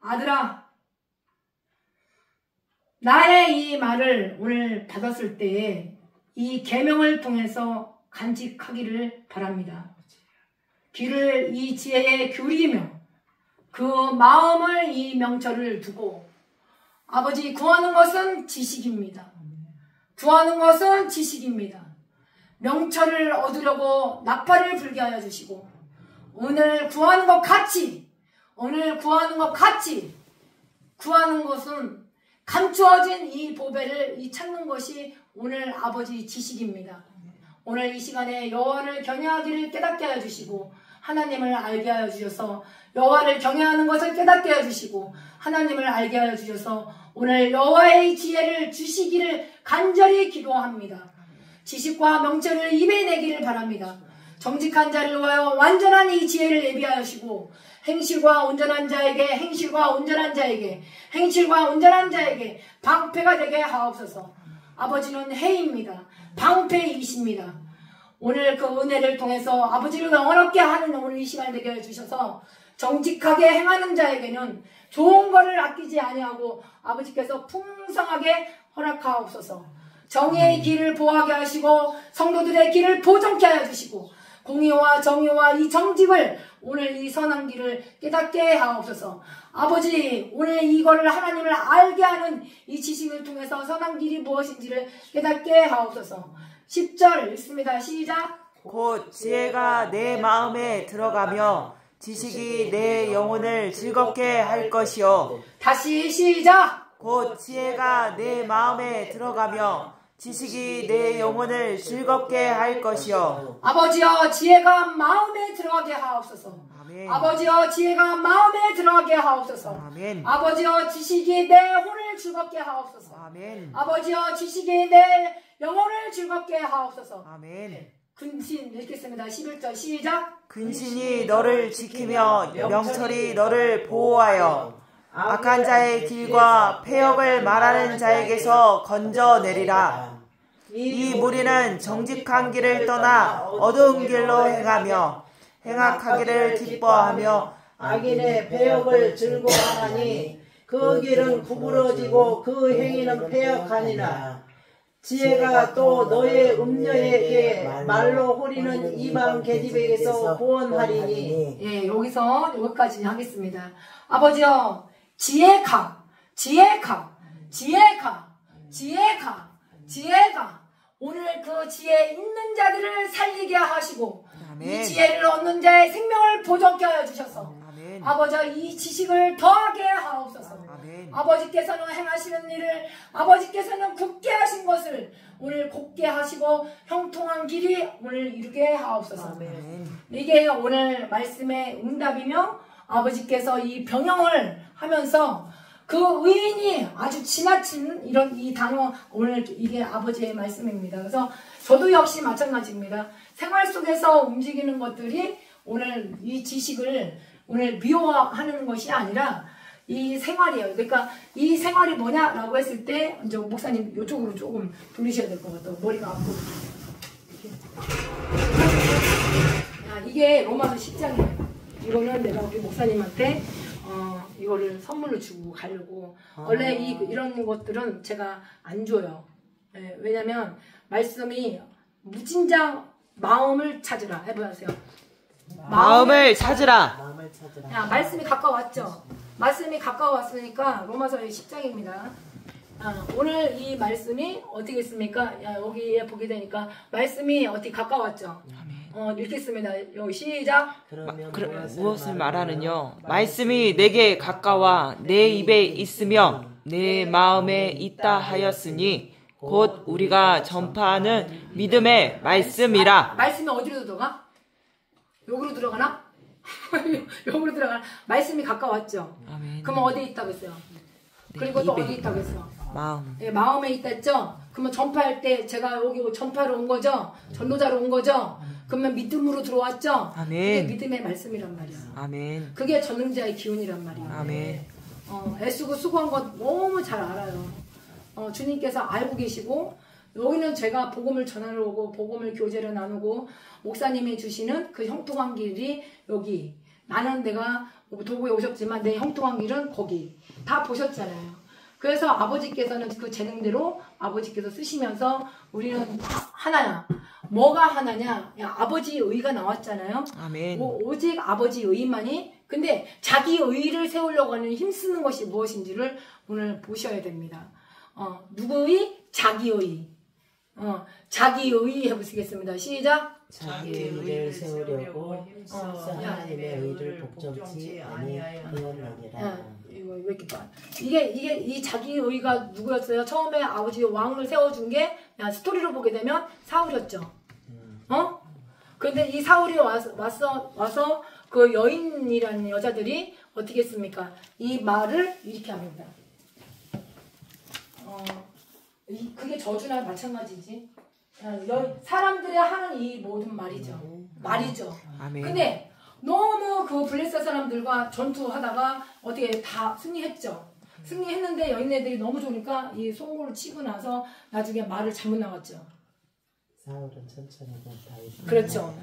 아들아, 나의 이 말을 오늘 받았을 때에 이 계명을 통해서 간직하기를 바랍니다. 귀를 이 지혜에 기울이며 그 마음을 이 명철을 두고 아버지 구하는 것은 지식입니다. 구하는 것은 지식입니다. 명철을 얻으려고 나팔을 불게 하여 주시고 오늘 구하는 것 같이 구하는 것은 감추어진 이 보배를 찾는 것이 오늘 아버지 지식입니다. 오늘 이 시간에 여호와를 경외하기를 깨닫게 하여 주시고 하나님을 알게 하여 주셔서 여호와를 경외하는 것을 깨닫게 하여 주시고 하나님을 알게 하여 주셔서 오늘 여호와의 지혜를 주시기를 간절히 기도합니다. 지식과 명철을 입에 내기를 바랍니다. 정직한 자를 위하여 완전한 이 지혜를 예비하시고 행실과 온전한 자에게 방패가 되게 하옵소서. 아버지는 해입니다. 방패이십니다. 오늘 그 은혜를 통해서 아버지를 영원롭게 하는 오늘 이 시간 되게 해주셔서 정직하게 행하는 자에게는 좋은 것을 아끼지 아니하고 아버지께서 풍성하게 허락하옵소서. 정의의 길을 보호하게 하시고 성도들의 길을 보존케 하여 주시고 공의와 정의와 이 정직을 오늘 이 선한 길을 깨닫게 하옵소서. 아버지 오늘 이거를 하나님을 알게 하는 이 지식을 통해서 선한 길이 무엇인지를 깨닫게 하옵소서. 10절 읽습니다. 시작. 곧 지혜가 내 마음에 들어가며 지식이 내 영혼을 즐겁게 할 것이요. 다시 시작. 곧 지혜가 내 마음에 들어가며 지식이 내 영혼을 즐겁게 할 것이요. 아버지여 지혜가 마음에 들어가게 하옵소서. 아멘. 아버지여 지혜가 마음에 들어가게 하옵소서. 아멘. 아버지여 지식이 내 혼을 즐겁게 하옵소서. 아멘. 아버지여 지식이 내 영혼을 즐겁게 하옵소서. 아멘. 근신 읽겠습니다. 11절 시작. 근신이 너를 지키며 명철이 너를 보호하여 악한 자의 길과 패역을 말하는 자에게서 건져내리라. 이 무리는 정직한 길을 떠나 어두운 길로 행하며 행악하기를 기뻐하며 악인의 패역을 즐거워하니 그 길은 구부러지고 그 행위는 패역하니라. 지혜가 또 너의 음녀에게 말로 호리는 이방 계집에게서 구원하리니. 예, 여기까지 하겠습니다. 아버지여 지혜가 오늘 그 지혜 있는 자들을 살리게 하시고 아멘. 이 지혜를 얻는 자의 생명을 보존케 하여 주셔서 아멘. 아버지 이 지식을 더하게 하옵소서. 아멘. 아버지께서는 행하시는 일을 아버지께서는 굳게 하신 것을 오늘 곧게 하시고 형통한 길이 오늘 이루게 하옵소서. 아멘. 이게 오늘 말씀의 응답이며 아버지께서 이 병영을 하면서 그 의인이 아주 지나친 이런 이 단어 오늘 이게 아버지의 말씀입니다. 그래서 저도 역시 마찬가지입니다. 생활 속에서 움직이는 것들이 오늘 이 지식을 오늘 미워하는 것이 아니라 이 생활이에요. 그러니까 이 생활이 뭐냐라고 했을 때 이제 목사님 이쪽으로 조금 돌리셔야 될 것 같아요. 머리가 아프고. 이게 로마서 10장이에요. 이거는 내가 우리 목사님한테 이거를 선물로 주고 가려고. 원래 이런 것들은 제가 안 줘요. 예, 왜냐면 말씀이 무진장 마음을 찾으라 해보세요. 마음을 찾으라. 야, 말씀이 가까웠죠. 말씀이 가까웠으니까 로마서 10장입니다. 오늘 이 말씀이 어떻게 했습니까? 여기에 보게 되니까 말씀이 어떻게 가까웠죠. 읽겠습니다. 여기 시작. 무엇을 말하느냐? 말씀이 내게 가까워 내 입에 있으며 내 마음에 있다 하였으니 곧 우리가 전파하는 믿음의 말씀이라. 말씀이 어디로 들어가? 여기로 들어가나? 여기로 들어가나? 말씀이 가까웠죠. 아멘. 그러면 어디에 있다고 했어요? 그리고 또 어디 있다고 했어? 마음. 예, 마음에 있다 했죠? 그러면 전파할 때 제가 여기 전파로 온 거죠? 전도자로 온 거죠? 그러면 믿음으로 들어왔죠? 아멘. 그게 믿음의 말씀이란 말이야. 아멘. 그게 전능자의 기운이란 말이야. 아멘. 애쓰고 수고한 것 너무 잘 알아요. 주님께서 알고 계시고 여기는 제가 복음을 전하러 오고 복음을 교제를 나누고 목사님이 주시는 그 형통한 길이 여기. 나는 내가 도구에 오셨지만 내 형통한 길은 거기 다 보셨잖아요. 그래서 아버지께서는 그 재능대로 아버지께서 쓰시면서 우리는 하나야. 뭐가 하나냐? 야, 아버지의 의가 나왔잖아요. 아멘. 오직 아버지의 의만이. 근데 자기 의를 세우려고 하는 힘쓰는 것이 무엇인지를 오늘 보셔야 됩니다. 누구의? 자기의. 자기의 해보시겠습니다. 시작. 자기 의를 세우려고 힘써 하나님의 의를 복종치 아니하였느니라. 이거 왜 이렇게 봐? 이게 이 자기 의가 누구였어요? 처음에 아버지 왕을 세워준 게 스토리로 보게 되면 사울이었죠. 근데 이 사울이 와서 그 여인이라는 여자들이 어떻게 했습니까? 이 말을 이렇게 합니다. 그게 저주나 마찬가지지. 사람들이 하는 이 모든 말이죠. 아멘. 근데 너무 그 블레셋 사람들과 전투하다가 어떻게 다 승리했죠. 승리했는데 여인네들이 너무 좋으니까 이 송골을 치고 나서 나중에 말을 잘못 나왔죠. 사울은 천천히 다윗. 그렇죠.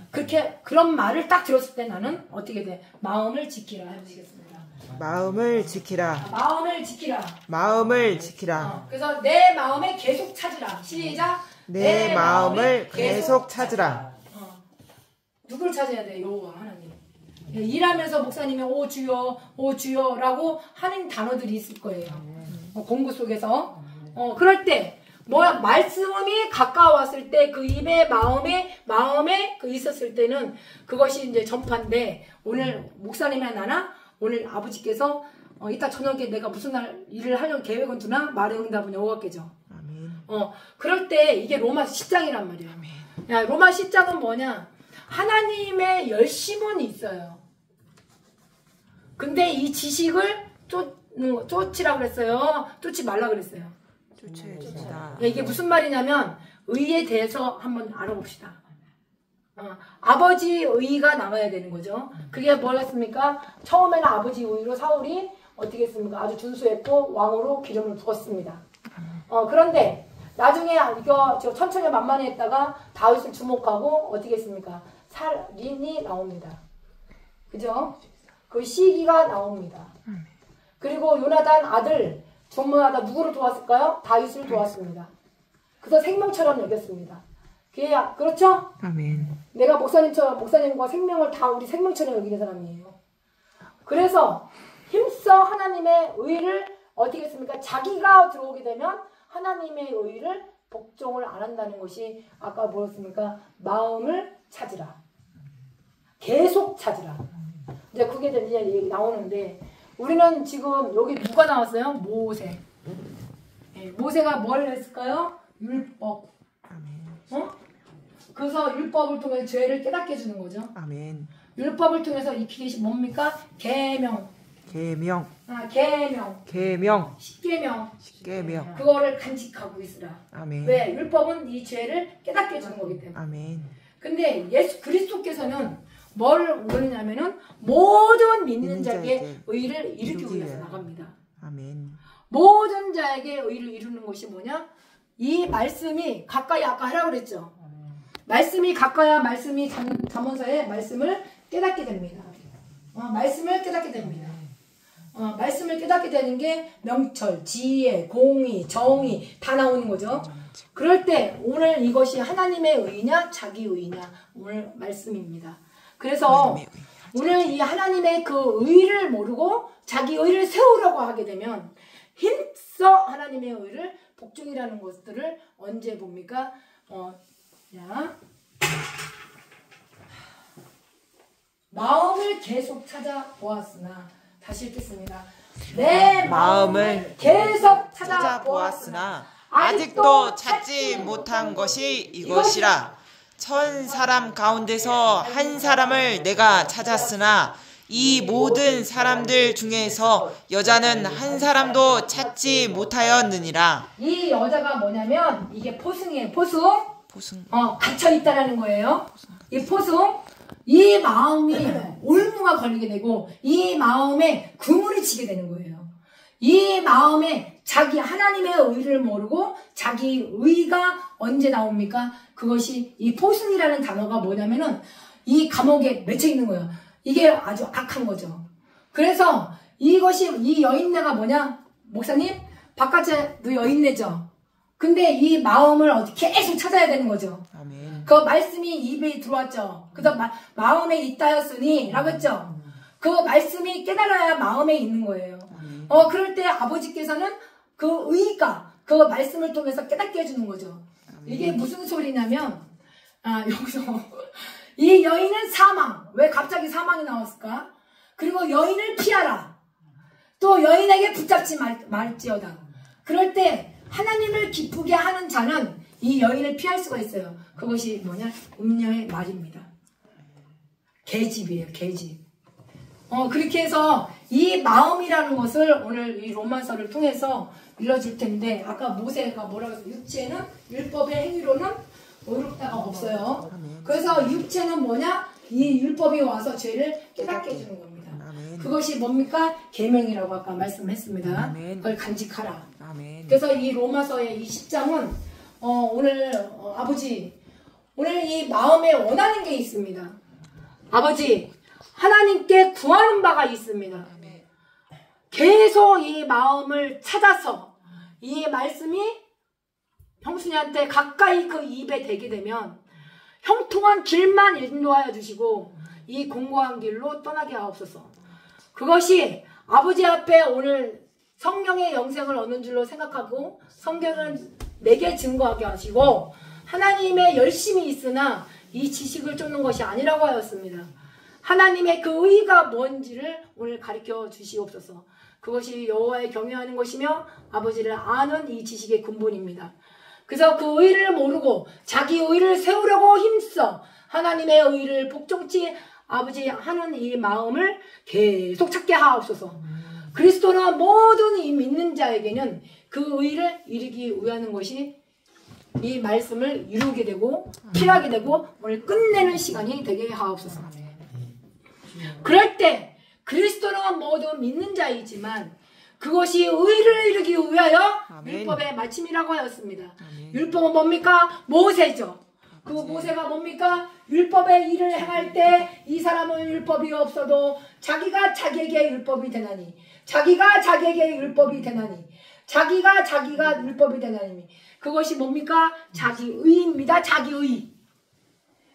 그런 말을 딱 들었을 때 나는 어떻게 돼? 마음을 지키라 해보시겠습니다. 마음을 지키라. 마음을 지키라. 마음을 지키라. 그래서 내 마음에 계속 찾으라. 시작. 내 마음을 계속 찾으라. 누굴 찾아야 돼? 여호와 하나님. 일하면서 목사님이 오 주여 오 주여라고 하는 단어들이 있을 거예요. 공부 속에서. 그럴 때 뭐야? 말씀이 가까웠을 때 그 입에 마음에 그 있었을 때는 그것이 이제 전파인데 오늘 목사님이나 나나 오늘 아버지께서 이따 저녁에 내가 무슨 날 일을 하려고 계획은 두나 말의 응답은 여호와께죠. 아멘. 그럴 때 이게 로마 10장이란 말이에요. 아멘. 야, 로마 10장은 뭐냐? 하나님의 열심은 있어요. 근데 이 지식을 쫓으라고 그랬어요. 쫓지 말라 그랬어요. 쫓아야 이게 무슨 말이냐면 의에 대해서 한번 알아봅시다. 아버지 의가 나와야 되는 거죠. 그게 뭐였습니까? 처음에는 아버지 의로 사울이 어떻게 했습니까? 아주 준수했고 왕으로 기름을 부었습니다. 그런데 나중에 이거 천천히 만만히 했다가 다윗을 주목하고 어떻게 했습니까? 살인이 나옵니다. 그죠? 그 시기가 나옵니다. 그리고 요나단 아들 전무하다 누구를 도왔을까요? 다윗을 도왔습니다. 그래서 생명처럼 여겼습니다. 그렇죠? 아멘. 내가 목사님과 생명을 다 우리 생명처럼 여기는 사람이에요. 그래서 힘써 하나님의 의를 어떻게 했습니까? 자기가 들어오게 되면 하나님의 의를 복종을 안 한다는 것이 아까 뭐였습니까? 마음을 찾으라. 계속 찾으라. 이제 그게 이제 나오는데 우리는 지금 여기 누가 나왔어요? 모세. 모세가 뭘 했을까요? 율법. 그래서 율법을 통해서 죄를 깨닫게 해주는 거죠. 아멘. 율법을 통해서 익히게 것이 뭡니까? 계명. 계명. 계명. 십계명. 그거를 간직하고 있으라. 아멘. 왜? 율법은 이 죄를 깨닫게 해주는 거기 때문에. 아멘. 근데 예수 그리스도께서는 뭘 원하냐면은 모든 믿는 자에게 의를 이루기 위해서 나갑니다. 아멘. 모든 자에게 의를 이루는 것이 뭐냐? 이 말씀이 가까이 아까 하라고 그랬죠. 말씀이 가까야 말씀이 잠언서의 말씀을 깨닫게 됩니다. 말씀을 깨닫게 됩니다. 말씀을 깨닫게 되는 게 명철, 지혜, 공의, 정의 다 나오는 거죠. 그럴 때 오늘 이것이 하나님의 의냐 자기 의냐 오늘 말씀입니다. 그래서 오늘 이 하나님의 그 의를 모르고 자기 의를 세우려고 하게 되면 힘써 하나님의 의를 복종이라는 것들을 언제 봅니까? 자, 마음을 계속 찾아보았으나 다시 읽겠습니다. 내 마음을 계속 찾아보았으나 아직도 찾지 못한 것이 이것이라. 1000사람 가운데서 한 사람을 내가 찾았으나 이 모든 사람들 중에서 여자는 한 사람도 찾지 못하였느니라. 이 여자가 뭐냐면 이게 포승이에요. 포승. 갇혀 있다라는 거예요. 이 포승. 이 마음이 올무가 걸리게 되고 이 마음에 그물이 치게 되는 거예요. 이 마음에 자기 하나님의 의를 모르고 자기 의가 언제 나옵니까? 그것이 이 포승이라는 단어가 뭐냐면은 이 감옥에 맺혀 있는 거예요. 이게 아주 악한 거죠. 그래서 이것이 이 여인네가 뭐냐? 목사님 바깥에도 여인네죠. 근데 이 마음을 계속 찾아야 되는 거죠. 아멘. 그 말씀이 입에 들어왔죠. 그래서 마음에 있다였으니 라고 했죠. 그 말씀이 깨달아야 마음에 있는 거예요. 그럴 때 아버지께서는 그 의가 그 말씀을 통해서 깨닫게 해주는 거죠. 이게 무슨 소리냐면 여기서 이 여인은 사망. 왜 갑자기 사망이 나왔을까? 그리고 여인을 피하라. 또 여인에게 붙잡지 말지어다. 그럴 때 하나님을 기쁘게 하는 자는 이 여인을 피할 수가 있어요. 그것이 뭐냐? 음녀의 말입니다. 계집이에요. 계집. 그렇게 해서 이 마음이라는 것을 오늘 이 로마서를 통해서 일러줄 텐데, 아까 모세가 뭐라고 했어요? 육체는 율법의 행위로는 의롭다가 없어요. 그래서 육체는 뭐냐? 이 율법이 와서 죄를 깨닫게 해주는 겁니다. 그것이 뭡니까? 계명이라고 아까 말씀했습니다. 그걸 간직하라. 그래서 이 로마서의 이 10장은 오늘 아버지 오늘 이 마음에 원하는 게 있습니다. 아버지 하나님께 구하는 바가 있습니다. 계속 이 마음을 찾아서 이 말씀이 형수님한테 가까이 그 입에 대게 되면 형통한 길만 인도하여 주시고 이 공고한 길로 떠나게 하옵소서. 그것이 아버지 앞에 오늘 성령의 영생을 얻는 줄로 생각하고 성경은 내게 증거하게 하시고 하나님의 열심이 있으나 이 지식을 쫓는 것이 아니라고 하였습니다. 하나님의 그 의가 뭔지를 오늘 가르쳐 주시옵소서. 그것이 여호와의 경외하는 것이며 아버지를 아는 이 지식의 근본입니다. 그래서 그 의를 모르고 자기 의를 세우려고 힘써 하나님의 의를 복종치 아버지 하는 이 마음을 계속 찾게 하옵소서. 그리스도는 모든 이 믿는 자에게는 그 의를 이루기 위하는 것이 이 말씀을 이루게 되고 필요하게 되고 오늘 끝내는 시간이 되게 하옵소서. 그럴 때 그리스도는 모두 믿는 자이지만 그것이 의를 이루기 위하여 율법의 마침이라고 하였습니다. 율법은 뭡니까? 모세죠. 그 모세가 뭡니까? 율법의 일을 행할 때 이 사람은 율법이 없어도 자기가 자기에게 율법이 되나니 자기가 자기에게 율법이 되나니 자기가 율법이 되나니 그것이 뭡니까? 자기의입니다. 자기의.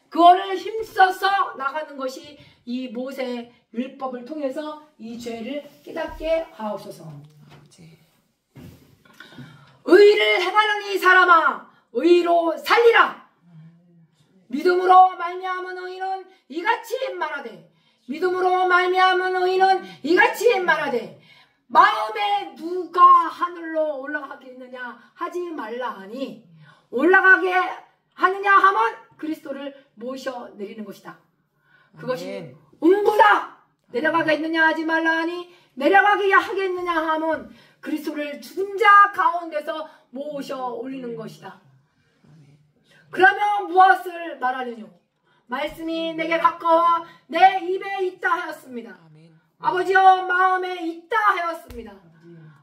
그거를 힘써서 나가는 것이 이 모세 율법을 통해서 이 죄를 깨닫게 하옵소서. 의를 행하는 이 사람아 의로 살리라. 믿음으로 말미암은 의인은 이같이 말하되 믿음으로 말미암은 의인은 이같이 말하되 마음에 누가 하늘로 올라가겠느냐 하지 말라 하니 올라가게 하느냐 하면 그리스도를 모셔 내리는 것이다. 그것이 음부다. 내려가겠느냐 하지 말라 하니 내려가게 하겠느냐 하면 그리스도를 죽은 자 가운데서 모셔 올리는 것이다. 그러면 무엇을 말하느냐? 말씀이 내게 가까워 내 입에 있다 하였습니다. 아버지여 마음에 있다 하였습니다.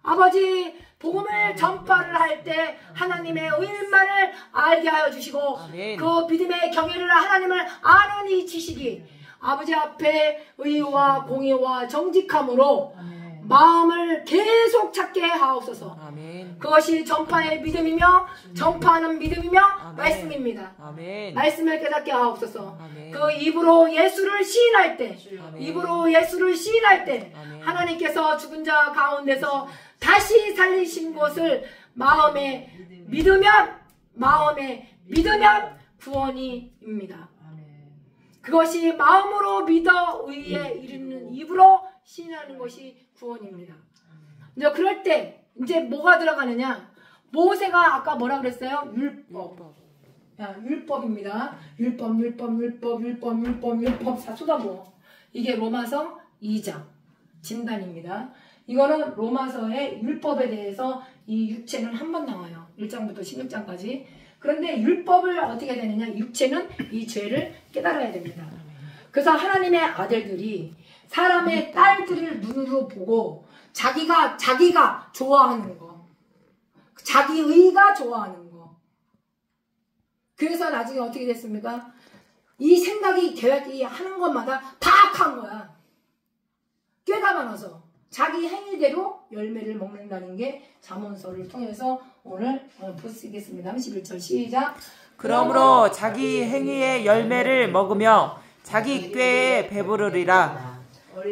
아버지 복음을 전파를 할 때 하나님의 의인만을 알게 하여 주시고 그 믿음의 경외를 하나님을 아는 이 지식이 아버지 앞에 의와 공의와 정직함으로 마음을 계속 찾게 하옵소서. 그것이 전파의 믿음이며 전파하는 믿음이며 말씀입니다. 말씀을 깨닫게 하옵소서. 그 입으로 예수를 시인할 때 하나님께서 죽은 자 가운데서 다시 살리신 것을 마음에 믿으면 구원이입니다. 그것이 마음으로 믿어 의에 이르는 입으로 시인하는 것이 구원입니다. 이제 그럴 때 이제 뭐가 들어가느냐? 모세가 아까 뭐라 그랬어요? 율법입니다. 율법 다 쏟아부어. 이게 로마서 2장 진단입니다. 이거는 로마서의 율법에 대해서 이 육체는 한 번 나와요. 1장부터 16장까지. 그런데 율법을 어떻게 되느냐? 육체는 이 죄를 깨달아야 됩니다. 그래서 하나님의 아들들이 사람의 딸들을 눈으로 보고 자기가 좋아하는 거, 자기의가 좋아하는 거. 그래서 나중에 어떻게 됐습니까? 이 생각이 계획이 하는 것마다 다 악한 거야. 꾀가 많아서 자기 행위대로 열매를 먹는다는 게 잠언서를 통해서 오늘 보시겠습니다. 11절 시작. 그러므로 자기 행위의 열매를 먹으며 자기 꾀에 배부르리라.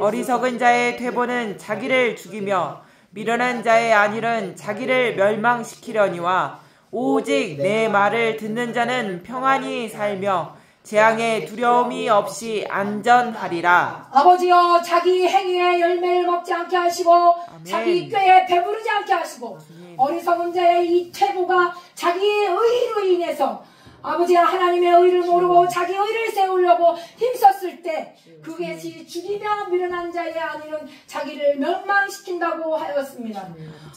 어리석은 자의 퇴보는 자기를 죽이며 미련한 자의 안일은 자기를 멸망시키려니와 오직 내 말을 듣는 자는 평안히 살며 재앙의 두려움이 없이 안전하리라. 아버지여, 자기 행위의 열매를 먹지 않게 하시고 아멘. 자기 꾀에 배부르지 않게 하시고 어리석은 자의 이 퇴보가 자기 의로 인해서 아버지야 하나님의 의를 모르고 자기 의를 세우려고 힘썼을 때 그것이 죽이며 미련한 자의 안위는 자기를 멸망시킨다고 하였습니다.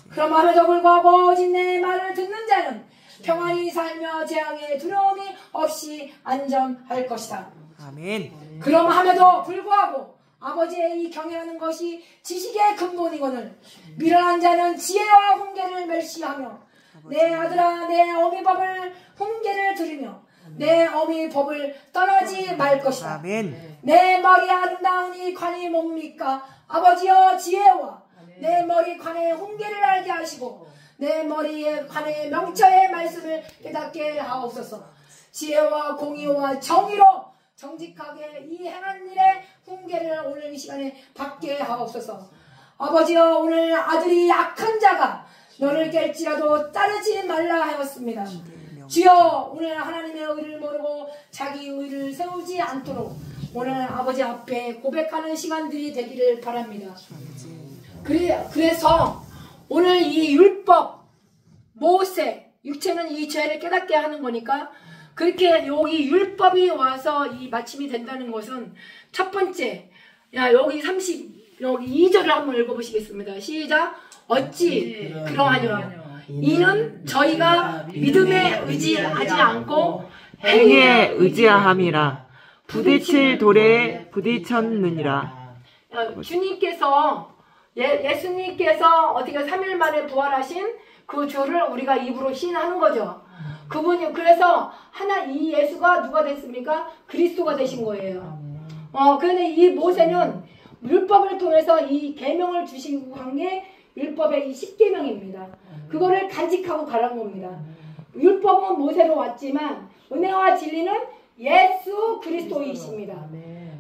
그럼에도 불구하고 오직 내 말을 듣는 자는 평안히 살며 재앙의 두려움이 없이 안전할 것이다. 아멘. 그럼함에도 불구하고 아버지의 이 경외하는 것이 지식의 근본이거늘 미련한 자는 지혜와 훈계를 멸시하며 내 아들아 내 어미 법을 훈계를 들으며 내 어미 법을 떠나지 말 것이다. 아멘. 내 머리 아름다우니 관이 뭡니까? 아버지여 지혜와 내 머리 관의 훈계를 알게 하시고 내 머리에 관해 명철의 말씀을 깨닫게 하옵소서. 지혜와 공의와 정의로 정직하게 이 행한 일의 훈계를 오늘 이 시간에 받게 하옵소서. 아버지여 오늘 아들이 악한 자가 너를 깰지라도 따르지 말라 하였습니다. 주여 오늘 하나님의 의를 모르고 자기 의를 세우지 않도록 오늘 아버지 앞에 고백하는 시간들이 되기를 바랍니다. 그래서 오늘 이 율법, 모세, 육체는 이 죄를 깨닫게 하는 거니까 그렇게 여기 율법이 와서 이 마침이 된다는 것은 첫 번째, 여기 2절을 한번 읽어보시겠습니다. 시작. 어찌 그러하뇨? 이는 저희가 믿음에 의지하지 않고 행위에 의지함이라. 부딪힐 돌에 부딪혔느니라. 주님께서 예수님께서 어떻게 3일 만에 부활하신 그 주를 우리가 입으로 시인하는 거죠. 그분이 그래서 이 예수가 누가 됐습니까? 그리스도가 되신 거예요. 그런데 이 모세는 율법을 통해서 이 계명을 주시고 한 게 율법의 이 10계명입니다. 그거를 간직하고 가란 겁니다. 율법은 모세로 왔지만 은혜와 진리는 예수 그리스도이십니다.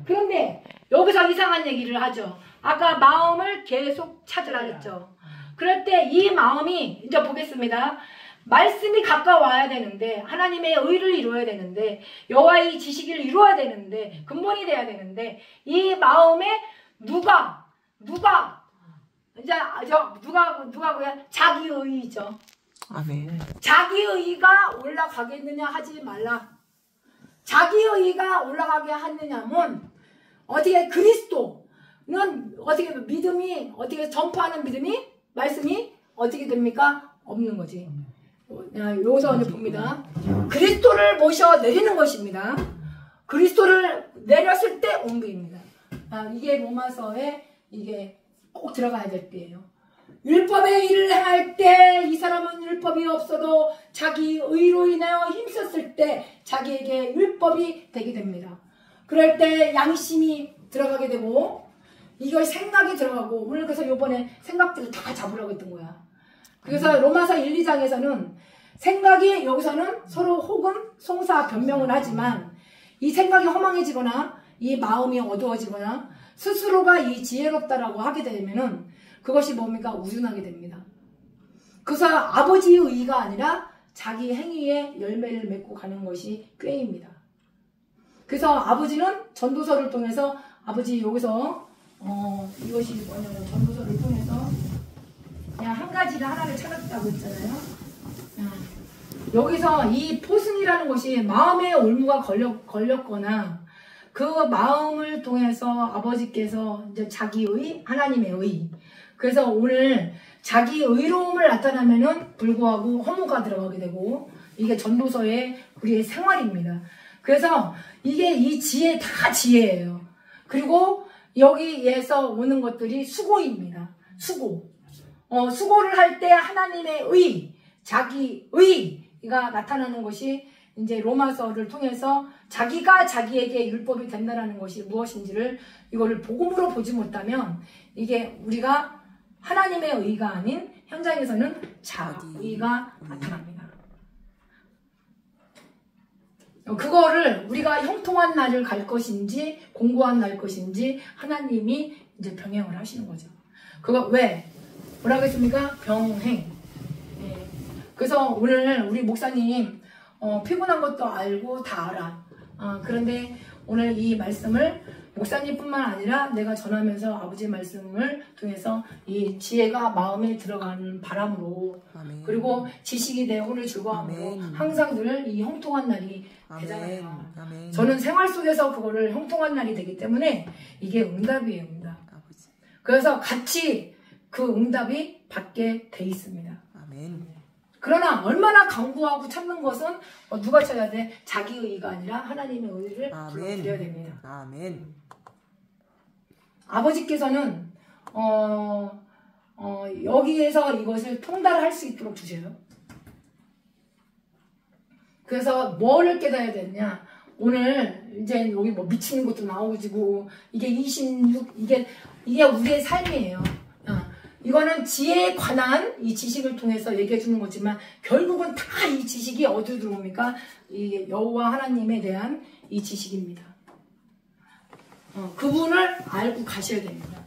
그런데 여기서 이상한 얘기를 하죠. 아까 마음을 계속 찾으라 했죠. 그럴 때 이 마음이 이제 보겠습니다. 말씀이 가까워야 되는데 하나님의 의를 이루어야 되는데 여호와의 지식을 이루어야 되는데 근본이 돼야 되는데 이 마음에 누가 자기 의의죠. 아멘. 자기 의의가 올라가겠느냐 하지 말라. 자기 의의가 올라가게 하느냐면 어떻게 그리스도는 어떻게 믿음이 어떻게 전파하는 믿음이 말씀이 어떻게 됩니까? 없는 거지. 여기서 이제 봅니다. 그리스도를 모셔 내리는 것입니다. 그리스도를 내렸을 때 옮깁니다. 이게 로마서에 이게 꼭 들어가야 될 때예요. 율법의 일을 행할 때 이 사람은 율법이 없어도 자기 의로 인하여 힘썼을 때 자기에게 율법이 되게 됩니다. 그럴 때 양심이 들어가게 되고 이걸 생각이 들어가고 오늘 그래서 요번에 생각들을 다 잡으라고 했던 거야. 그래서 로마서 1, 2장에서는 생각이 여기서는 서로 혹은 송사 변명을 하지만 이 생각이 허망해지거나 이 마음이 어두워지거나 스스로가 이 지혜롭다라고 하게 되면은 그것이 뭡니까? 우준하게 됩니다. 그래서 아버지의 의가 아니라 자기 행위의 열매를 맺고 가는 것이 꾀입니다. 그래서 아버지는 전도서를 통해서 아버지 여기서 이것이 뭐냐면 전도서를 통해서 그냥 한 가지를 하나를 찾았다고 했잖아요. 여기서 이 포승이라는 것이 마음의 올무가 걸렸거나 그 마음을 통해서 아버지께서 이제 자기의 하나님의 의 그래서 오늘 자기 의로움을 나타나면은 불구하고 허무가 들어가게 되고 이게 전도서의 우리의 생활입니다. 그래서 이게 이 지혜 다 지혜예요. 그리고 여기에서 오는 것들이 수고입니다. 수고를 할 때 하나님의 의, 자기 의가 나타나는 것이 이제 로마서를 통해서 자기가 자기에게 율법이 된다라는 것이 무엇인지를 이거를 복음으로 보지 못하면 이게 우리가 하나님의 의가 아닌 현장에서는 자의가 나타납니다. 그거를 우리가 형통한 날을 갈 것인지 공고한 날 것인지 하나님이 이제 병행을 하시는 거죠. 그거 왜? 뭐라고 했습니까? 병행. 예. 그래서 오늘 우리 목사님 피곤한 것도 알고 다 알아. 그런데 오늘 이 말씀을 목사님뿐만 아니라 내가 전하면서 아버지 말씀을 통해서 이 지혜가 마음에 들어가는 바람으로 아멘. 그리고 지식이 내 혼을 즐거워하므로 항상 늘 이 형통한 날이 되잖아요. 아멘. 저는 생활 속에서 그거를 형통한 날이 되기 때문에 이게 응답이에요. 응답. 그래서 같이 그 응답이 받게 돼 있습니다. 아멘. 그러나 얼마나 강구하고 참는 것은 누가 쳐야 돼? 자기 의가 아니라 하나님의 의를 불러드려야 됩니다. 아멘. 아버지께서는 여기에서 이것을 통달할 수 있도록 주세요. 그래서 뭐를 깨달아야 되느냐? 오늘 이제 여기 뭐 미치는 것도 나오고 이게 26 이게 우리의 삶이에요. 이거는 지혜에 관한 이 지식을 통해서 얘기해 주는 거지만 결국은 다 이 지식이 어디로 들어옵니까? 이 여호와 하나님에 대한 이 지식입니다. 그분을 알고 가셔야 됩니다.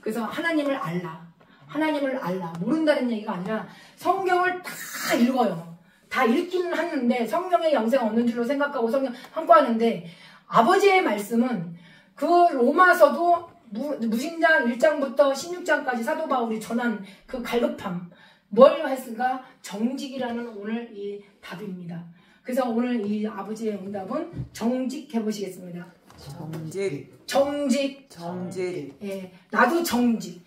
그래서 하나님을 알라. 모른다는 얘기가 아니라 성경을 다 읽어요. 다 읽기는 하는데 성경의 영생 얻는 줄로 생각하고 성경 함구하는데 아버지의 말씀은 그 로마서도 무신장 1장부터 16장까지 사도 바울이 전한 그 갈급함 뭘 했을까? 정직이라는 오늘 이 답입니다. 그래서 오늘 이 아버지의 응답은 정직 해보시겠습니다. 정직. 예, 나도 정직.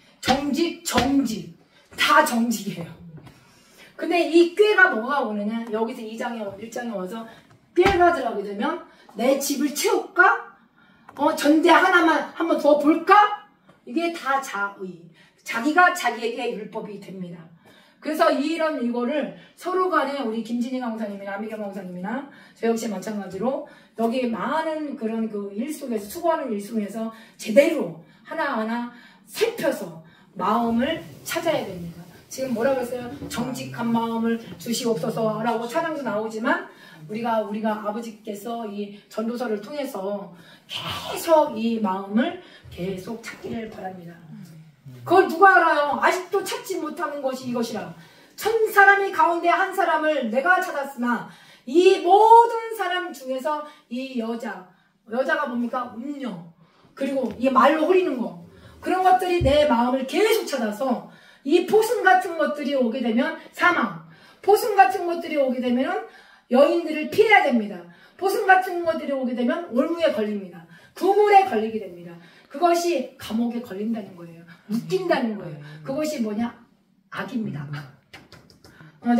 다 정직이에요. 근데 이 꾀가 뭐가 오느냐? 여기서 1장에 와서 꾀가 들어가게 되면 내 집을 채울까? 전대 하나만 한번 더 볼까? 이게 다 자의. 자기가 자기에게 율법이 됩니다. 그래서 이거를 서로 간에 우리 김진희 강사님이나 아미경 강사님이나 저 역시 마찬가지로 여기 많은 그런 그 일 속에서 수고하는 일 속에서 제대로 하나하나 살펴서 마음을 찾아야 됩니다. 지금 뭐라고 했어요? 정직한 마음을 주시옵소서 라고 찬양도 나오지만 우리가 아버지께서 이 전도서를 통해서 계속 이 마음을 계속 찾기를 바랍니다. 그걸 누가 알아요? 아직도 찾지 못하는 것이 이것이라. 1000사람이 가운데 한 사람을 내가 찾았으나 이 모든 사람 중에서 이 여자가 뭡니까? 음료 그리고 이 말로 흐리는 거 그런 것들이 내 마음을 계속 찾아서 이 포승 같은 것들이 오게 되면 사망, 포승 같은 것들이 오게 되면 여인들을 피해야 됩니다. 포승 같은 것들이 오게 되면 올무에 걸립니다. 구물에 걸리게 됩니다. 그것이 감옥에 걸린다는 거예요. 묶인다는 거예요. 그것이 뭐냐? 악입니다.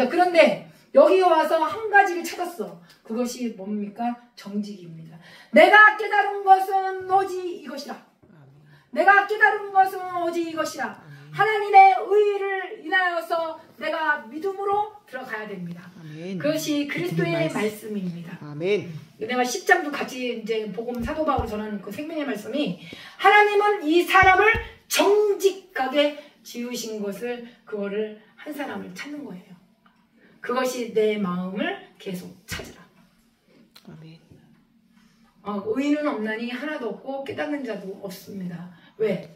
그런데 여기 와서 한 가지를 찾았어. 그것이 뭡니까? 정직입니다. 내가 깨달은 것은 오직 이것이라. 내가 깨달은 것은 오직 이것이라. 하나님의 의를 인하여서 내가 믿음으로 들어가야 됩니다. 아멘. 그것이 그리스도의 말씀입니다. 아멘. 내가 10장도 같이 이제 복음 사도 바울이 전하는 그 생명의 말씀이 하나님은 이 사람을 정직하게 지으신 것을 그거를 한 사람을 찾는 거예요. 그것이 내 마음을 계속 찾으라. 아멘. 의인은 없나니 하나도 없고 깨닫는 자도 없습니다. 왜?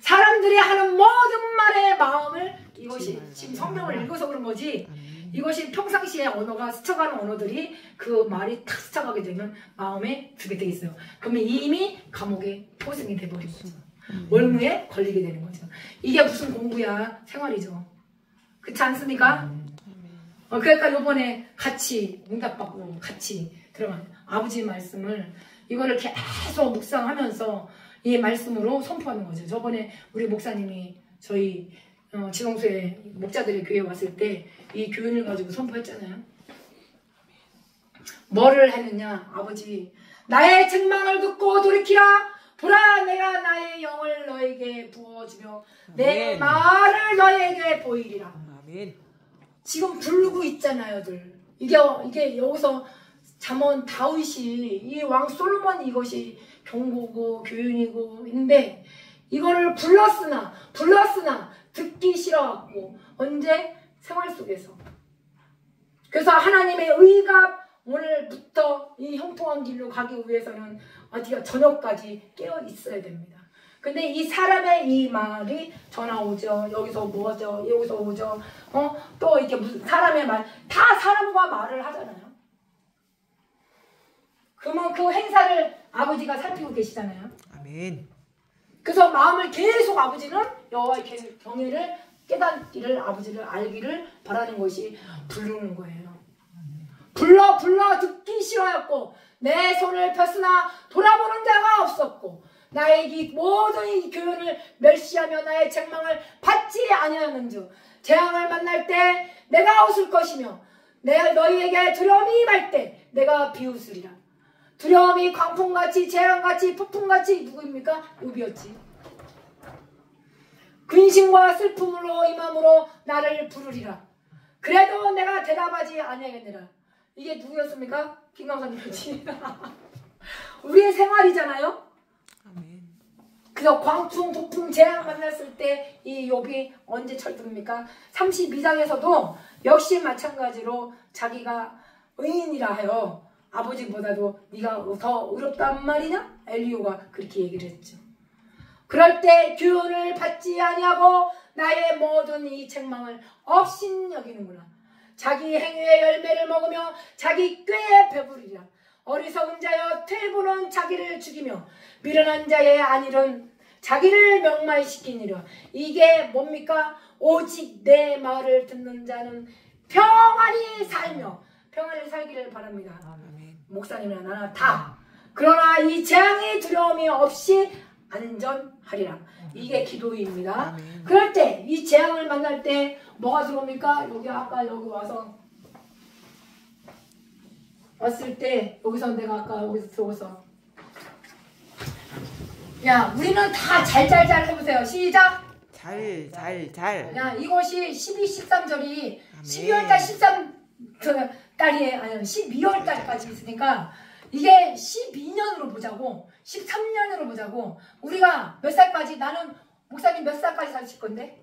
사람들이 하는 모든 말의 마음을 이것이 지금 성경을 읽어서 그런 거지 이것이 평상시에 언어가 스쳐가는 언어들이 그 말이 탁 스쳐가게 되면 마음에 두게 돼 있어요. 그러면 이미 감옥에 포승이 돼버리고 월무에 걸리게 되는 거죠. 이게 무슨 공부야? 생활이죠. 그렇지 않습니까? 그러니까 요번에 같이 응답받고 같이 들어가는 아버지 말씀을 이거를 계속 묵상하면서 이 말씀으로 선포하는 거죠. 저번에 우리 목사님이 저희 지성소에 목자들의 교회에 왔을 때 이 교훈을 가지고 선포했잖아요. 뭐를 했느냐? 아버지 나의 책망을 듣고 돌이키라. 보라 내가 나의 영을 너에게 부어주며 내 말을 너에게 보이리라. 아멘. 지금 부르고 있잖아요. 이게 여기서 잠언 다윗이 이 왕 솔로몬 이것이 경고고 교훈이고인데 이거를 불렀으나 듣기 싫어갖고 언제 생활 속에서 그래서 하나님의 의가 오늘부터 이 형통한 길로 가기 위해서는 어디가 저녁까지 깨어 있어야 됩니다. 근데 이 사람의 이 말이 전화 오죠. 여기서 뭐죠? 여기서 오죠. 또 이렇게 무슨 사람의 말 다 사람과 말을 하잖아요. 그러면 그 행사를 아버지가 살피고 계시잖아요. 아멘. 그래서 마음을 계속 아버지는 여호와의 경외를 깨닫기를 아버지를 알기를 바라는 것이 부르는 거예요. 불러 듣기 싫어했고 내 손을 폈으나 돌아보는 자가 없었고 나의 이 모든 이 교훈을 멸시하며 나의 책망을 받지 아니하는즉 재앙을 만날 때 내가 웃을 것이며 내가 너희에게 두려움이 임할 때 내가 비웃으리라. 두려움이 광풍같이 재앙같이 폭풍같이 누구입니까? 욥이었지. 근심과 슬픔으로 임함으로 나를 부르리라. 그래도 내가 대답하지 아니하겠느라. 이게 누구였습니까? 김광선님이지. 우리의 생활이잖아요. 아멘. 그래서 광풍, 폭풍, 재앙 만났을 때 이 욥이 언제 철듭니까? 32장에서도 역시 마찬가지로 자기가 의인이라 하여 아버지보다도 네가 더 의롭단 말이냐? 엘리오가 그렇게 얘기를 했죠. 그럴 때 교훈을 받지 아니하고 나의 모든 이 책망을 업신 여기는구나. 자기 행위의 열매를 먹으며 자기 꾀에 배부르리라. 어리석은 자여 퇴보는 자기를 죽이며 미련한 자의 안일은 자기를 명망시키니라. 이게 뭡니까? 오직 내 말을 듣는 자는 평안히 살며 평안히 살기를 바랍니다. 목사님이나 나나 다. 그러나 이 재앙의 두려움이 없이 안전하리라. 이게 기도입니다. 그럴 때 이 재앙을 만날 때 뭐가 들어옵니까? 여기 아까 여기 왔을 때 여기서 내가 아까 여기서 들어오서 야 우리는 다 잘 해보세요. 시작. 잘. 야 이것이 12, 13절이 12월달 13달이 아니 12월달까지 있으니까 이게 12년으로 보자고 13년으로 보자고 우리가 몇 살까지 나는 목사님 몇 살까지 사실 건데?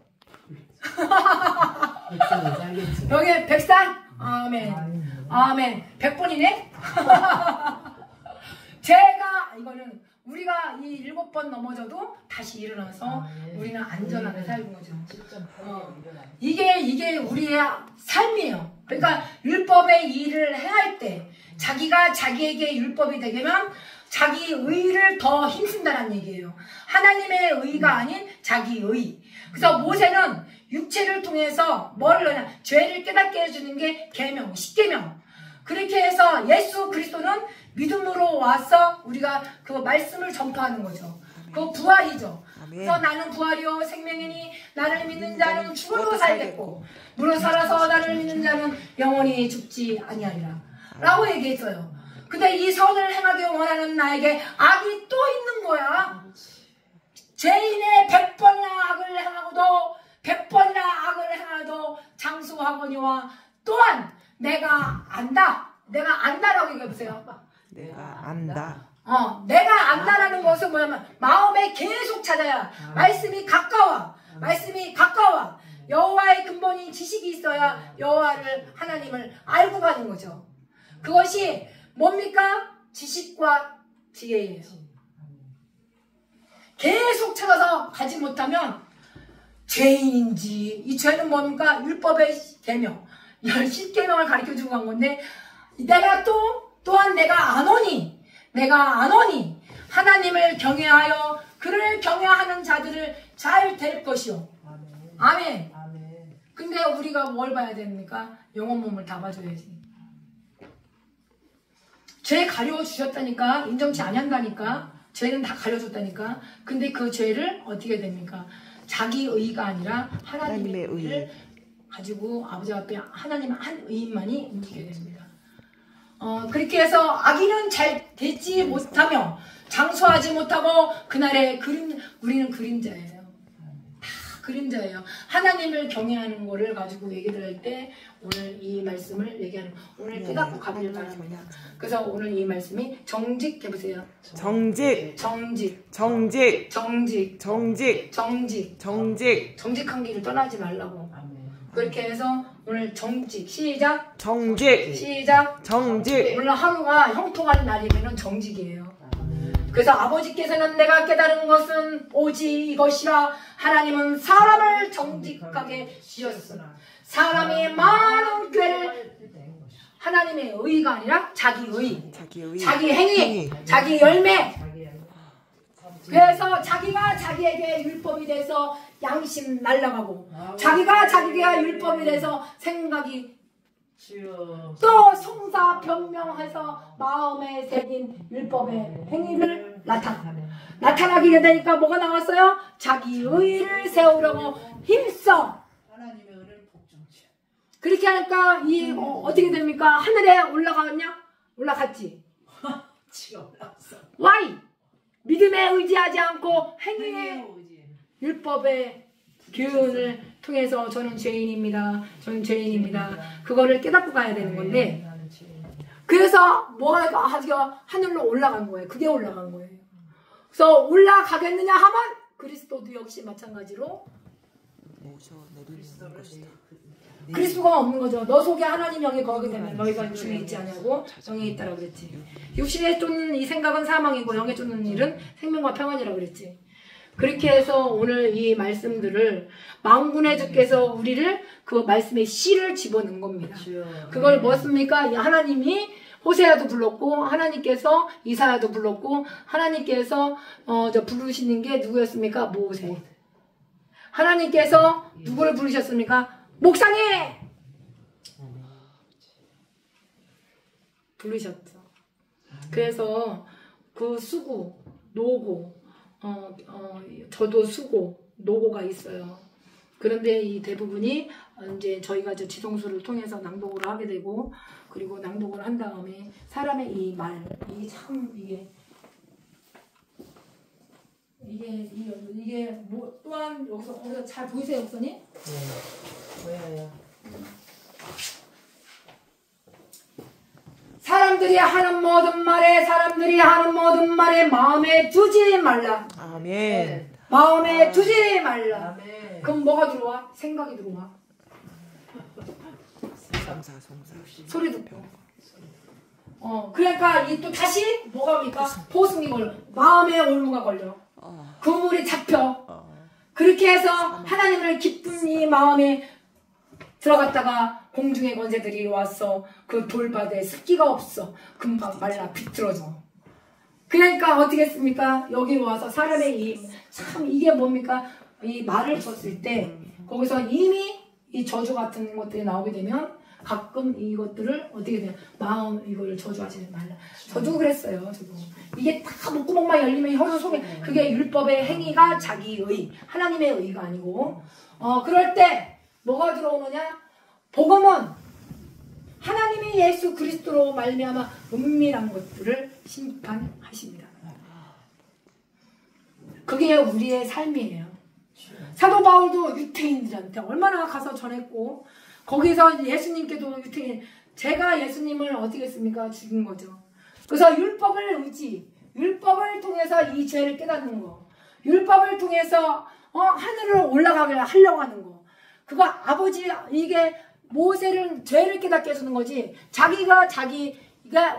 100살은 살겠지. 여기 100살? 아멘. 100번이네? 제가 이거는 우리가 이 7번 넘어져도 다시 일어나서 우리는 안전하게 살는 거죠. 이게 우리의 삶이에요. 그러니까 율법의 일을 행할 때 자기가 자기에게 율법이 되려면 자기 의를 더 힘쓴다는 얘기예요. 하나님의 의가 아닌 자기 의. 그래서 모세는 육체를 통해서 뭐를 하냐? 죄를 깨닫게 해주는 게 계명, 10계명. 그렇게 해서 예수 그리스도는 믿음으로 와서 우리가 그 말씀을 전파하는 거죠. 그 부활이죠. 그래서 나는 부활이요 생명이니 나를 믿는 자는 죽어도 살겠고 무릇 살아서 나를 믿는 자는 영원히 죽지 아니하리라 라고 얘기했어요. 근데 이 선을 행하기 원하는 나에게 악이 또 있는 거야. 죄인의 100번이나 악을 행하고도 100번이나 악을 행하도 장수하거니와 또한 내가 안다라고 얘기해보세요. 내가 안다. 내가 안다라는 것은 뭐냐면 마음에 계속 찾아야 말씀이 가까워. 여호와의 근본인 지식이 있어야 여호와를 하나님을 알고 가는 거죠. 그것이 뭡니까? 지식과 지혜예요. 계속 찾아서 가지 못하면 죄인인지 이 죄는 뭡니까? 율법의 계명 10계명을 가르쳐주고 간 건데 내가 또한 내가 안 오니 하나님을 경외하여 그를 경외하는 자들을 잘 될 것이요. 아멘. 근데 우리가 뭘 봐야 됩니까? 영혼 몸을 다 봐줘야지. 죄 가려주셨다니까 인정치 아니한다니까 죄는 다 가려줬다니까. 근데 그 죄를 어떻게 됩니까? 자기 의가 아니라 하나님의 의를 가지고 아버지 앞에 하나님 한 의인만이 움직여야 됩니다. 그렇게 해서 악인은 잘 되지 못하며 장수하지 못하고 그날의 우리는 그림자예요. 다 그림자예요. 하나님을 경외하는 거를 가지고 얘기를 할 때 오늘 이 말씀을 얘기하는 오늘 깨닫고 가길 바랍니다. 그래서 오늘 이 말씀이 정직 해보세요. 정직. 정직. 정직. 정직. 정직. 정직. 정직. 정직한 길을 떠나지 말라고. 그렇게 해서 오늘 정직. 시작. 정직. 시작. 정직. 오늘 하루가 형통한 날이면 정직이에요. 그래서 아버지께서는 내가 깨달은 것은 오직 이것이라 하나님은 사람을 정직하게 지었으나 사람이 많은 꾀를 하나님의 의가 아니라 자기의 자기 행위 자기 열매 그래서 자기가 자기에게 율법이 돼서 양심 날아가고 자기가 자기가 율법이 돼서 생각이 또 송사 변명해서 마음에 새긴 율법의 행위를 나타나게 되니까 뭐가 나왔어요? 자기 의를 세우려고 힘써 하나님의 은혜를 복종치. 그렇게 하니까 이 어떻게 됩니까? 하늘에 올라가냐? 올라갔지. 지가 올라왔어. Why? 믿음에 의지하지 않고 행위의 율법의 교훈을 통해서 저는 죄인입니다. 저는 죄인입니다. 그거를 깨닫고 가야 되는 건데 그래서 뭐가 하늘로 올라간 거예요. 그게 올라간 거예요. 그래서 올라가겠느냐 하면 그리스도도 역시 마찬가지로 그리스도가 없는 거죠. 너 속에 하나님 영이 거하게 되면 너희가 중에 있지 않냐고 영에 있다라고 그랬지. 육신에 쫓는 이 생각은 사망이고 영에 쫓는 일은 생명과 평안이라고 그랬지. 그렇게 해서 오늘 이 말씀들을 만군의 주께서 우리를 그 말씀의 씨를 집어넣은 겁니다. 그걸 뭐습니까? 하나님이 호세아도 불렀고 하나님께서 이사야도 불렀고 하나님께서 부르시는 게 누구였습니까? 모세. 하나님께서 누구를 부르셨습니까? 목사님! 부르셨죠. 그래서 그 수고, 노고, 저도 수고, 노고가 있어요. 그런데 이 대부분이 이제 저희가 지성수를 통해서 낭독을 하게 되고 그리고 낭독을 한 다음에 사람의 이 말, 이게 참 이게 뭐 또한 여기서 잘 보이세요, 목사님? 네, 보여요. 사람들이 하는 모든 말에 마음에 두지 말라. 아멘. 마음에 두지 말라. 아멘. 그럼 뭐가 들어와? 생각이 들어와. 송사. 소리 듣고. 그러니까 이 또 다시 뭐가 옵니까? 포승이 걸려. 마음에 올무가 걸려. 그물이 잡혀. 그렇게 해서 하나님을 기쁜 이 마음에 들어갔다가 공중의 권세들이 와서 그 돌바다에 습기가 없어. 금방 말라 비틀어져. 그러니까 어떻게 했습니까? 여기 와서 사람의 참 이게 뭡니까? 이 말을 줬을 때 거기서 이미 이 저주 같은 것들이 나오게 되면 가끔 이것들을 어떻게 돼요? 마음 이걸 저주하지 말라. 저도 그랬어요. 저도. 이게 다 목구멍만 열리면 혀로 속에 그게 율법의 행위가 자기의 하나님의 의가 아니고 그럴 때 뭐가 들어오느냐? 복음은 하나님이 예수 그리스도로 말미암아 은밀한 것들을 심판하십니다. 그게 우리의 삶이에요. 사도 바울도 유태인들한테 얼마나 가서 전했고 거기서 예수님께도 제가 예수님을 어떻게 했습니까? 죽인 거죠. 그래서 율법을 통해서 이 죄를 깨닫는 거, 율법을 통해서 하늘로 올라가게 하려고 하는 거, 그거 아버지 이게 모세를 죄를 깨닫게 해주는 거지. 자기가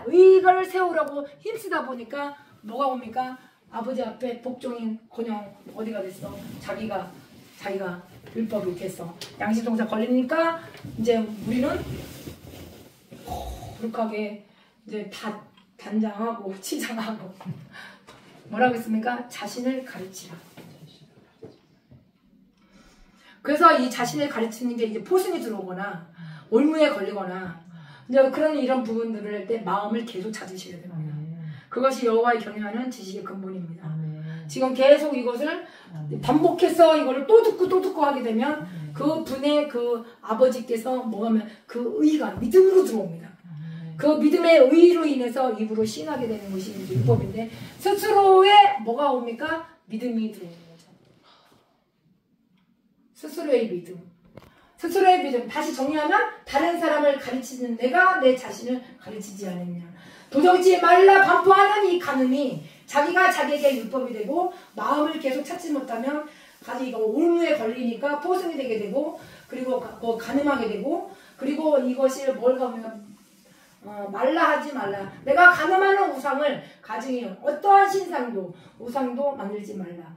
의를 세우려고 힘쓰다 보니까 뭐가 옵니까? 아버지 앞에 복종인 그냥 어디가 됐어? 자기가 율법이 됐어. 양심동사 걸리니까 이제 우리는 거룩하게 이제 다 단장하고 치장하고 뭐라고 했습니까? 자신을 가르치라. 그래서 이 자신을 가르치는 게 이제 포승이 들어오거나 올무에 걸리거나 이제 이런 부분들을 할 때 마음을 계속 찾으셔야 됩니다. 그것이 여호와의 경외하는 지식의 근본입니다. 지금 계속 이것을 반복해서 이거를 또 듣고 하게 되면 그 분의 그 아버지께서 뭐하면 그 의가 믿음으로 들어옵니다. 그 믿음의 의로 인해서 입으로 시인하게 되는 것이 율법인데 스스로의 뭐가 옵니까? 믿음이 들어오는 거죠. 스스로의 믿음. 스스로의 믿음. 다시 정리하면 다른 사람을 가르치는 내가 내 자신을 가르치지 않느냐. 도적지 말라 반포하는 이 간음이 자기가 자기에게 율법이 되고 마음을 계속 찾지 못하면 자기가 올무에 걸리니까 포승이 되게 되고 그리고 간음하게 되고 그리고 이것이 뭘 가면 말라 하지 말라. 내가 간음하는 우상을 가증히 어떠한 신상도 우상도 만들지 말라.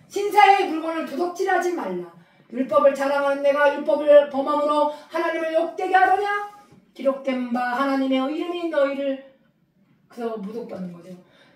신사의 물건을 도둑질하지 말라. 율법을 자랑하는 내가 율법을 범함으로 하나님을 욕되게 하더냐? 기록된 바 하나님의 이름이 너희를 그래서 무독받는 거죠.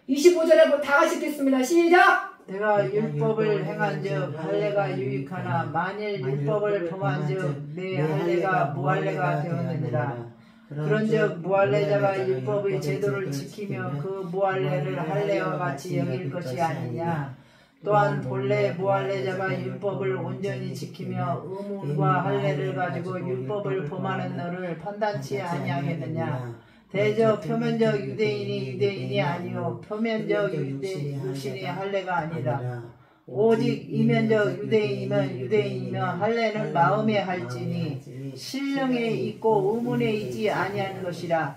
25절에 다 같이 읽겠습니다. 시작! 내가 율법을 행한즉 할례가 유익하나 만일 율법을 범한즉 내 할례가 무할례가 되었느니라. 그런즉 무할례자가 율법의 제도를 지키며 그 무할례를 할례와 같이 여길 것이 아니냐. 또한 본래 무할례자가 율법을 온전히 지키며 의문과 할례를 가지고 율법을 범하는 너를 판단치 아니하겠느냐. 대저 표면적 유대인이 유대인이 아니요 표면적 육신이 할례가 아니라 오직 이면적 유대인이면 유대인이며 할례는 마음에 할지니 신령에 있고 의문에 있지 아니하는 것이라.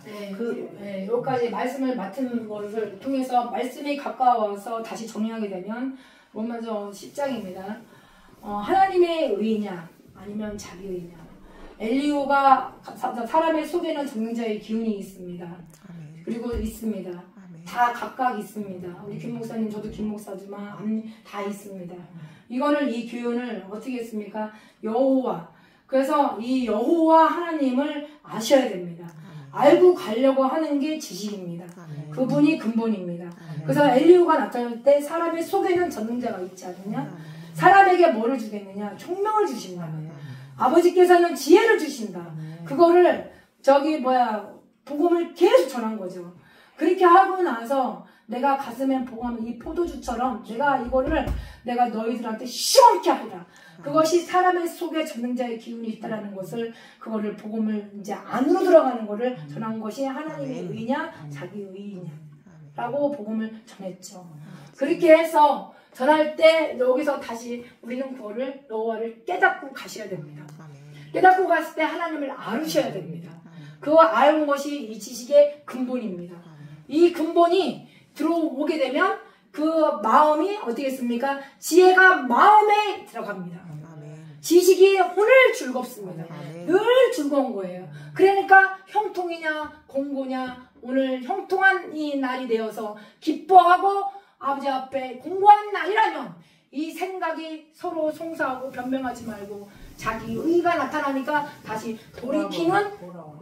여기까지 말씀을 맡은 것을 통해서 말씀이 가까워서 다시 정리하게 되면 로마서 10장입니다. 하나님의 의냐 아니면 자기 의냐. 엘리후가 사람의 속에는 전능자의 기운이 있습니다. 그리고 있습니다. 다 각각 있습니다. 우리 김 목사님, 저도 김 목사지만 다 있습니다. 이 기운을 어떻게 했습니까? 여호와. 그래서 이 여호와 하나님을 아셔야 됩니다. 알고 가려고 하는 게 지식입니다. 그분이 근본입니다. 그래서 엘리후가 나타날 때 사람의 속에는 전능자가 있지 않느냐? 사람에게 뭐를 주겠느냐? 총명을 주신다. 아버지께서는 지혜를 주신다. 그거를 복음을 계속 전한 거죠. 그렇게 하고 나서 내가 가슴에 복음하면 이 포도주처럼 내가 너희들한테 시원케 하리라. 그것이 사람의 속에 전능자의 기운이 있다라는 것을 그거를 복음을 이제 안으로 들어가는 것을 전한 것이 하나님의 의냐 자기 의냐라고 복음을 전했죠. 그렇게 해서 전할 때 여기서 다시 우리는 그거를 여호와를 깨닫고 가셔야 됩니다. 깨닫고 갔을 때 하나님을 알으셔야 됩니다. 그거 아는 것이 이 지식의 근본입니다. 이 근본이 들어오게 되면 그 마음이 어떻게 했습니까? 지혜가 마음에 들어갑니다. 지식이 오늘 즐겁습니다. 늘 즐거운 거예요. 그러니까 형통이냐 공고냐 오늘 형통한 이 날이 되어서 기뻐하고 아버지 앞에 공고한 날이라면 이 생각이 서로 송사하고 변명하지 말고 자기 의가 나타나니까 다시 돌이키는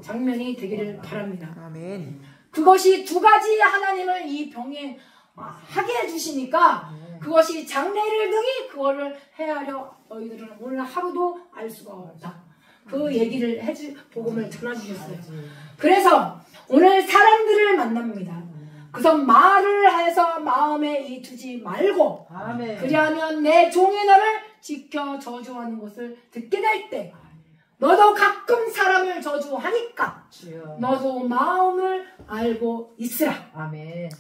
장면이 되기를 바랍니다. 아멘. 그것이 두 가지 하나님을 이 병에 하게 해주시니까 그것이 장래를 등이 그거를 헤아려 너희들은 오늘 하루도 알 수가 없다. 그 얘기를 복음을 전해주셨어요. 그래서 오늘 사람들을 만납니다. 그래서 말을 해서 마음에 두지 말고 아멘. 그리하면 내 종이 너를 지켜 저주하는 것을 듣게 될 때 너도 가끔 사람을 저주하니까 주여. 너도 마음을 알고 있으라. 아멘.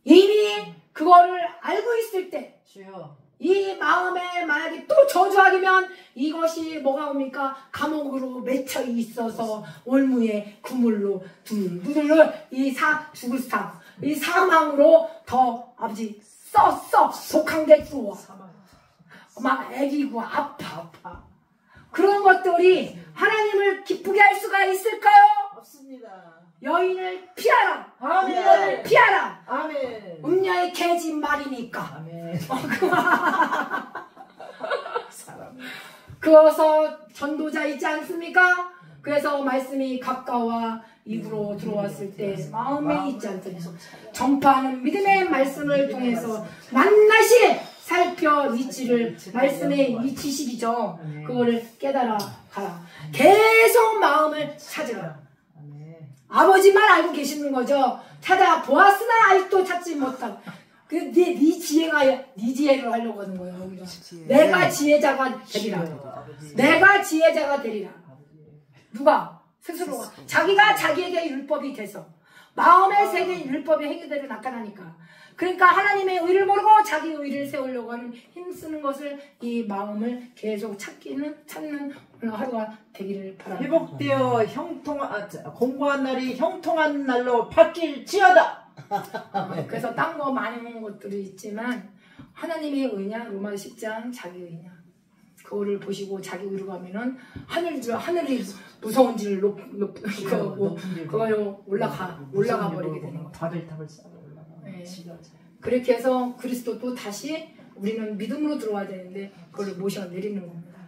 이미 그거를 알고 있을 때 주여. 이 마음에 만약에 또 저주하기면 이것이 뭐가 옵니까? 감옥으로 맺혀 있어서 올무에 그물로 둘둘둘 죽을 이 사망으로 더 아버지 독한 게 들어와. 막 애기고 아파. 그런 것들이 하나님을 기쁘게 할 수가 있을까요? 없습니다. 여인을 피하라. 아멘. 음녀를 피하라. 아멘. 음녀의 계집 말이니까. 아멘. 그래서 전도자 있지 않습니까? 그래서 말씀이 가까워 입으로 들어왔을 때 마음에 있지 않더냐. 전파하는 믿음의 말씀을 통해서 낱낱이 살펴 있지를 말씀의 이 지식이죠. 그거를 깨달아 가라. 계속 마음을 찾으라. 아버지만 알고 계시는 거죠. 찾아보았으나 아직도 찾지 못한. 네 지혜가 네 지혜를 하려고 하는 거예요. 여기가. 내가 지혜자가 되리라. 내가 지혜자가 되리라. 누가? 스스로가. 자기가 자기에게 율법이 돼서 마음의 세계 율법의 행위대로 나타나니까 그러니까 하나님의 의를 모르고 자기 의를 세우려고 하는 힘쓰는 것을 이 마음을 계속 찾는 하루가 되기를 바랍니다. 회복되어 공고한 날이 형통한 날로 바뀔지어다. 그래서 딴 거 많이 먹는 것들이 있지만 하나님의 의냐 로마서 10장 자기 의냐 그거를 보시고 자기 의로 가면은 하늘이 무서운 질 그거 올라가 버리게 되는 거예요. 바벨탑을 쌓아 올라가. 네. 그렇게 해서 그리스도도 다시 우리는 믿음으로 들어와야 되는데 그걸 모셔 내리는 겁니다.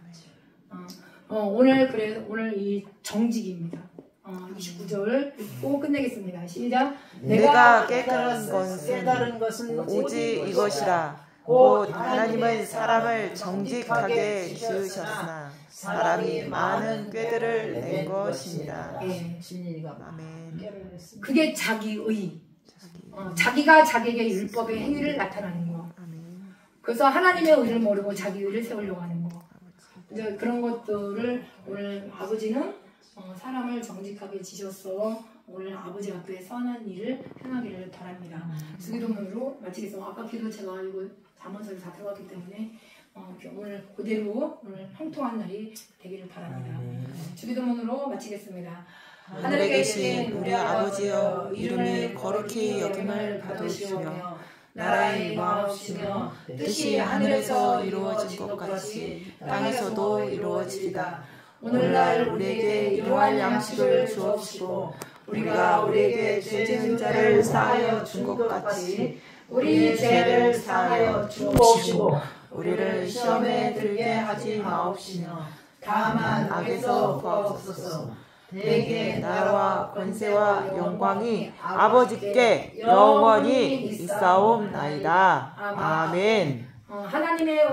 오늘 이 정직입니다. 29절 읽고 끝내겠습니다. 시작. 내가 깨달은 것은 오직 이것이라. 곧 하나님은 사람을 정직하게 지으셨으나 사람이 많은 꾀들을 낸 것입니다. 네. 아멘. 그게 자기의. 자기가 자기에게 율법의 행위를 나타나는 거. 그래서 하나님의 의를 모르고 자기 의를 세우려고 하는 거. 이제 그런 것들을 오늘 아버지는 사람을 정직하게 지셨어. 오늘 아버지 앞에 선한 일을 행하기를 바랍니다. 주기도문으로 마치겠습니다. 아까 기도 제가 이거 잠언서에 다 들어갔기 때문에 오늘 그대로 오늘 형통한 날이 되기를 바랍니다. 주기도문으로 마치겠습니다. 하늘에 계신 우리 아버지여, 이름이 거룩히 여김을 받으시며 나라의 임하옵시며 뜻이 하늘에서 이루어진 것 같이 땅에서도 이루어지리다. 오늘날 우리에게 일용할 양식을 주옵시고 우리가 우리에게 죄 지은 자를 사하여 준 것 같이 우리 죄를 사하여 주옵시고 우리를 시험에 들게 하지 마옵시며 다만 악에서 구하옵소서. 내게 나라와 권세와 영광이 아버지께 영원히 있사옵나이다. 아멘. 하나님의